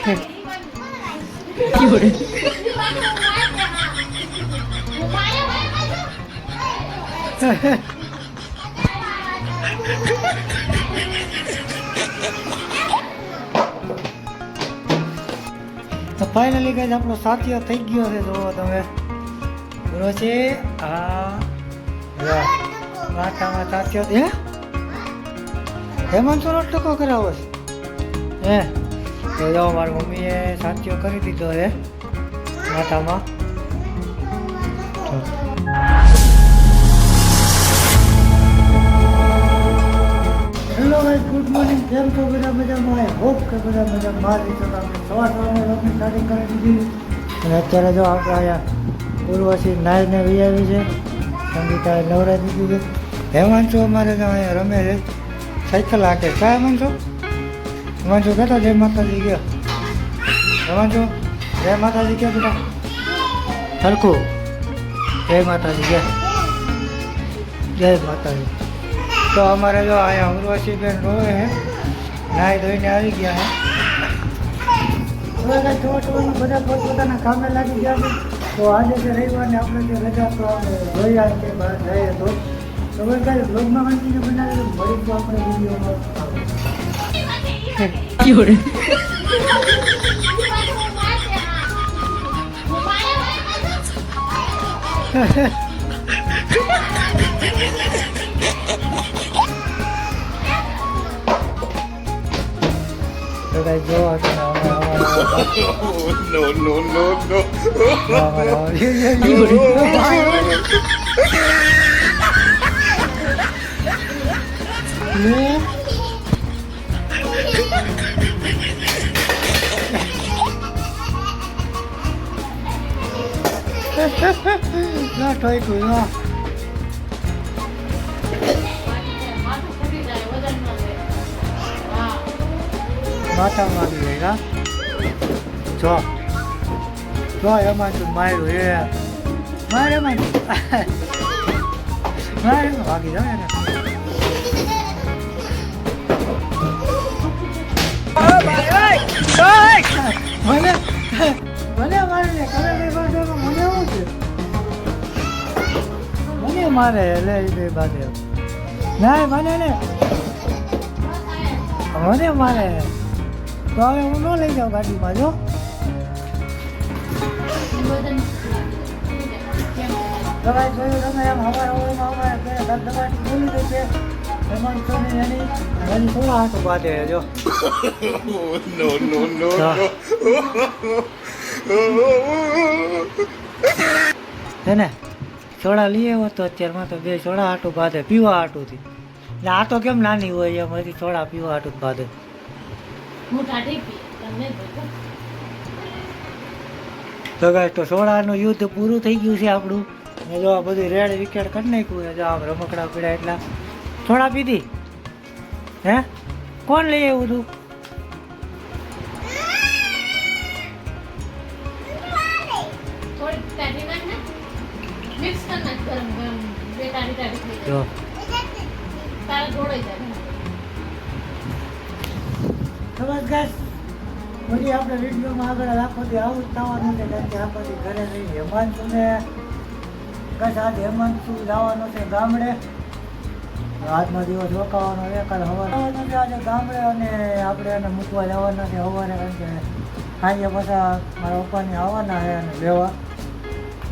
તો finally guys આપણો સાથીઓ થઈ ગયો છે. જોવો તમે પૂરો છે. માથામાં સાથીઓ હેમાંશુ નો ટકો કરાવો છે તો જો મારી મમ્મીએ સાથીઓ કરી દીધો છે માથામાં. Hello guys, good morning. કેમ છો બધા? મજામાં? આઈ હોપ કે બધા મજામાં. મારી તો આપણે સવારમાં રોટની સ્ટાર્ટિંગ કરી દીધી અને અત્યારે જો આપણે અહીંયા ઉર્વશી નાઈને વી આવી છે. સંગીતાએ નવરાઈ દીધી છે. હેમાંશુ અમારે તો અહીંયા રમે છે, સાયકલ હાકે. ક્યાં હેમાંશુ? હેમાંશુ બેટા જય માતાજી ગયો. હેમાંશુ જય માતાજી ક્યાં બેટા? સરખું જય માતાજી ગયા. જય માતાજી. તો અમારે જો અહીંયા ઉર્વશી બેન રોવે છે, નાહી ધોઈને આવી ગયા છે. બધા પોતપોતાના કામે લાગી ગયા છે. તો આજે જે રવિવારને આપણે જે રજા તો આપણે જોયા કે બહાર જઈએ તો હવે કાંઈ બ્લોગમાં કન્ટિન્યુ બનાવી મળીશું આપણે વિડીયોમાં. તો કઈ જોવા છે ના ઠોઈ તું માથામાં આવી ગઈ. જો જો એમાં તું માર્યું મારે ભાગી જાવ એને. મને મારે ને કરે બે બાજુ મને એવું છે, મને મારે લે બે બાજુ ના મને ને મને મારે. તો હવે હું ન લઈ જાઉં ગાડીમાં. જો દવાઈ જોયું તમે એમ અમારે દવાઈ બોલી દઈ છે એમાં એની થોડા હાથ બાંધે. જો એને સોડા લઈ આવ્યો તો અત્યારમાં તો બે સોડા હાટું બાંધે પીવા હાટુંથી. ને આ તો કેમ નાની હોય એમ હજી સોડા પીવા હાટું જ બાંધે. તો ગાઈસ તો સોડાનું યુદ્ધ પૂરું થઈ ગયું છે આપણું. ને જો આ બધું રેડ વિકેટ કરી નાખ્યું છે. જો આમ રમકડા પીડા એટલા સોડા પીધી. હે કોણ લઈ આવ્યું તું? જો બસ ગાઈસ પછી આપણે વિડીયોમાં આગળ આખો દી આવું જ થવાનું છે. કારણ કે આખો દી ઘરે રહી હેમાંશુને બસ આજે હેમાંશુ જવાનો છે ગામડે. આજનો દિવસ રોકાવાનો છે. કાલે સવારે આવવાનું છે આજે ગામડે અને આપણે એને મૂકવા જવાના છે સવારે. કારણ કે સાંજે પાછા મારા પપ્પાને આવવાના છે અને લેવા.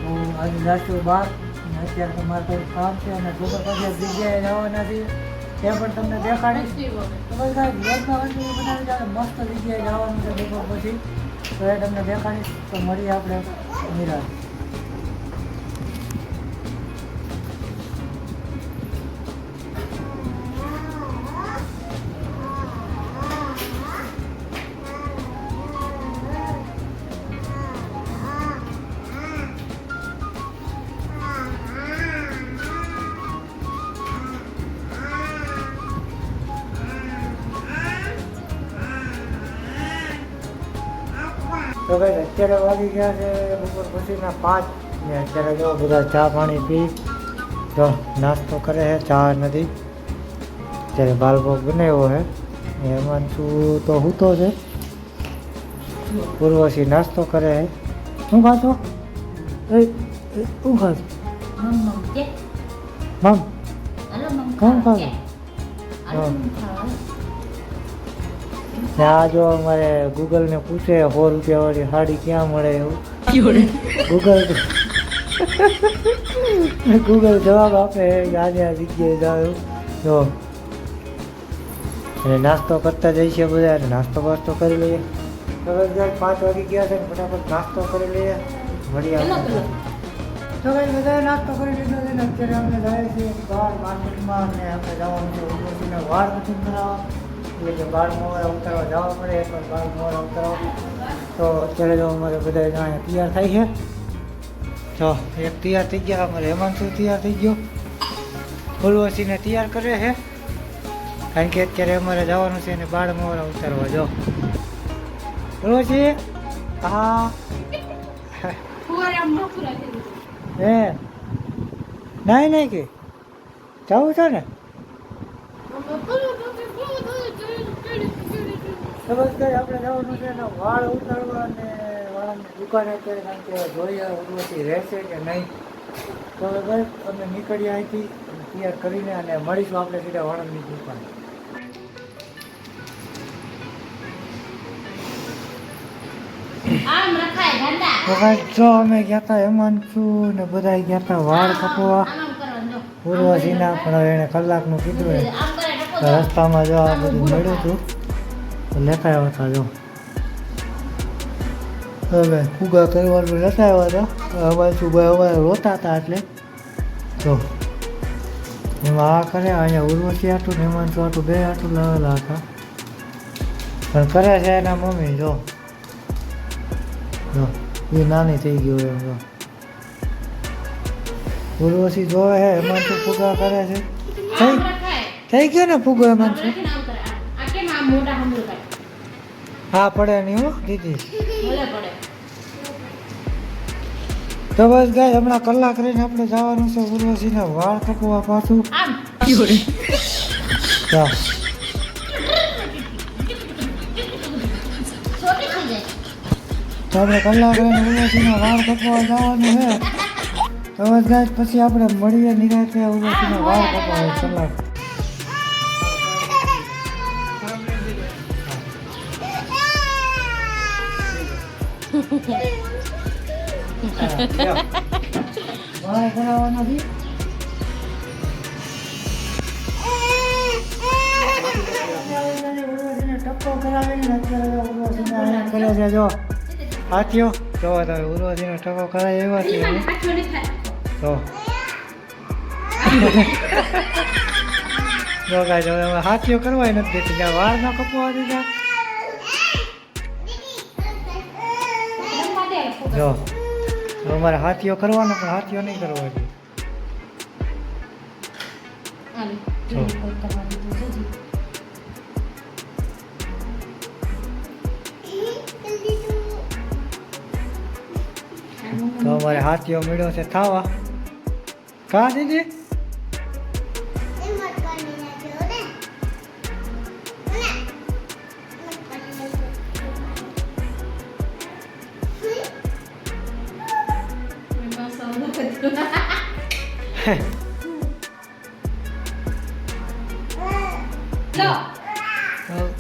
તો આજે જાશું બહાર. અને અત્યારે તો મારે થોડું કામ છે અને બપોર પછી જગ્યાએ જવાના છીએ તે પણ તમને દેખાડીશ. તો બસ કાંઈ બ્લોગમાં કન્ટિન્યુ બનાવી જાય મસ્ત જગ્યાએ જવાનું છે બપોર પછી. તો એ તમને દેખાડીશ. તો મળીએ આપણે નિરાશ. તો ભાઈ અત્યારે વાગી ગયા છે બપોર પછીના 5 ને અત્યારે જો બધા ચા પાણી પી જો નાસ્તો કરે છે. ચા નથી અત્યારે બાલભોગ બનાવ્યો છે. હેમાંશુ તો સૂતો છે. ઉર્વશી નાસ્તો કરે હે. શું ખાતો? શું ખાતો? મમ કોણ ખાતો? આ જો અમારે ગૂગલને પૂછે 100 રૂપિયાવાળી સાડી ક્યાં મળે એવું. ગૂગલ જવાબ આપે કે આજે આ જગ્યાએ જાવ એવું. જો અને નાસ્તો કરતા જઈએ છીએ બધા. નાસ્તો બાસ્તો કરી લઈએ. તો 5 વાગી ગયા છે ને ફટાફટ નાસ્તો કરી લઈએ. મળીએ તો ભાઈ બધાએ નાસ્તો કરી લીધો છે ને અત્યારે અમે જાય છીએ બહાર માર્કેટમાં અને આપણે જવાનું છે ઉર્વશીને વાળ કટિંગ કરાવવા. એટલે કે બાળ મોરા ઉતારવા જવા પડે પણ બાળ મોરા ઉતારવા. તો અત્યારે જો અમારે બધા અહીંયા તૈયાર થાય છે. તો એક તૈયાર થઈ ગયા. અમારે હેમાંશુ તૈયાર થઈ ગયો. ઉર્વશીને તૈયાર કરે છે કારણ કે અત્યારે અમારે જવાનું છે અને બાળ મોરા ઉતારવા. જો ઉર્વશી હા હે નહીં કે જવું છે ને તો બસ કઈ આપણે જવાનું છે ને વાળ ઉતારવા અને વાળની દુકાને અત્યારે કારણ કે જોઈએ ઉર્વશી રહેશે કે નહીં. તો બસ અમે નીકળીએ અહીંથી તૈયાર કરીને અને મળીશું આપણે સીધા વાળની દુકાને. જો અમે ગયા હતા હેમાંશુ ને બધા ગયા હતા વાળ કપવા ઉર્વશીના. પણ હવે એને કલાકનું કીધું એ રસ્તામાં જો આ બધું મળ્યું હતું લેતા આવ્યા હતા. જો હવે ફુગા કરવાનું લેતા આવ્યા હતા. હેમાંશુભાઈ અમારે રોતા હતા એટલે જો એમાં આ કરે. અહીંયા ઉર્વશી આટું ને હેમાંશુ આટું બે આટું લાવેલા હતા પણ કરે છે એના મમ્મી. જો એ નાની થઈ ગયો એમ. જો ઉર્વશી જોવે છે હેમાંશુ ફુગા કરે છે. થઈ ગયો ને ફુગો હેમાંશુ? હા પડે નહીં હો દીદી. તો બસ ગાય હમણાં કલાક રહીને આપણે જવાનું છે ઉર્વશીને વાળ કપવા પાછું. તો આપણે કલાક રહીને ઉર્વશીના વાળ કપવા જવાનું છે. તો બસ ગાય પછી આપણે મળીએ નિરાંતે ઉર્વશીના વાળ કપવા કલાક. વાળ કરાવવા નથી. ટપ્પો કરાવીને અત્યારે ઉર્વશીને અહીંયા કરે છે. જો હાથીઓ જોવા તમે ઉર્વશીનો ટપ્પો કરાવી એવા છે. તો જો ગાય હવે હાથીઓ કરવા નથી દેતી. જ્યાં વાળ ન કપવા દીધા. જો અમારે હાથીઓ કરવાનો પણ હાથીઓ નહીં કરવા દે. તો અમારે હાથીઓ મળ્યો છે ખાવા. કા દીદી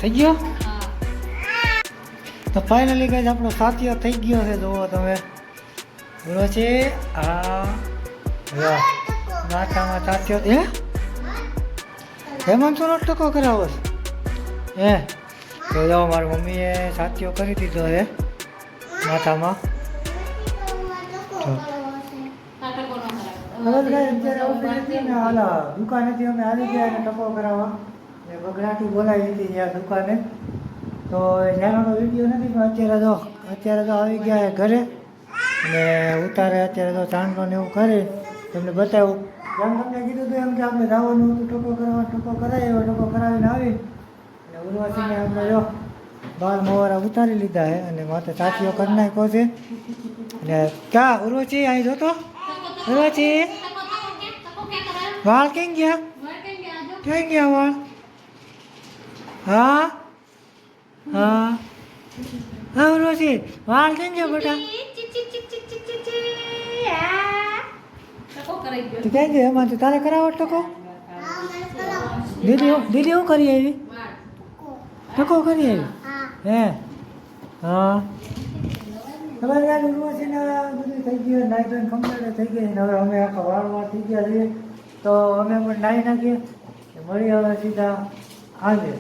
થઈ ગયો. તો ફાઇનલી ગાઈસ આપણો સાથીઓ થઈ ગયો છે. જુઓ તમે ઉર્વશી આ માથામાં સાથીઓ. હેમાંશુનો ટકો કરાવો છે હે? તો જો મારી મમ્મીએ સાથીઓ કરી દીધો છે માથામાં. દુકાનેથી અમે આવી ગયા અને ટકો કરાવવા ને બગડાટી બોલાવી હતી ત્યાં દુકાને. તો ત્યાંનો વિડીયો નથી પણ અત્યારે તો આવી ગયા ઘરે અને ઉતારે. અત્યારે તો ચાંદલો ને એવું કરે તમને બતાવું. જેમ તમને કીધું હતું એમ કે આપણે જવાનું હતું ટકો કરવા. ટકો કરાવ્યો. ટકો કરાવીને આવી અને ઉર્વશીને આપણે જો બાર મોવારા ઉતારી લીધા છે અને માથે સાથીઓ કરી નાખ્યો છે. અને ક્યાં ઉર્વશી અહીં જોતો? ઉર્વશી વાળ કેમ ગયા? ક્યાં ગયા વાળ? હા હા હા રોશી વાળ કેમ છે બેટા તું ક્યાં ગઈ એમાં તું તારે કરાવો ટકો દીદી શું કરી આવી ટકો કરી આવી હે હા તમારે યાર ઉર્વશીને બધું થઈ ગયું નાઈ ધોઈને કમ્પ્લીટ થઈ ગઈ ને હવે અમે આખા વાળમાં થઈ ગયા છીએ તો અમે પણ નાહી નાખીએ મળી હવે સીધા આજે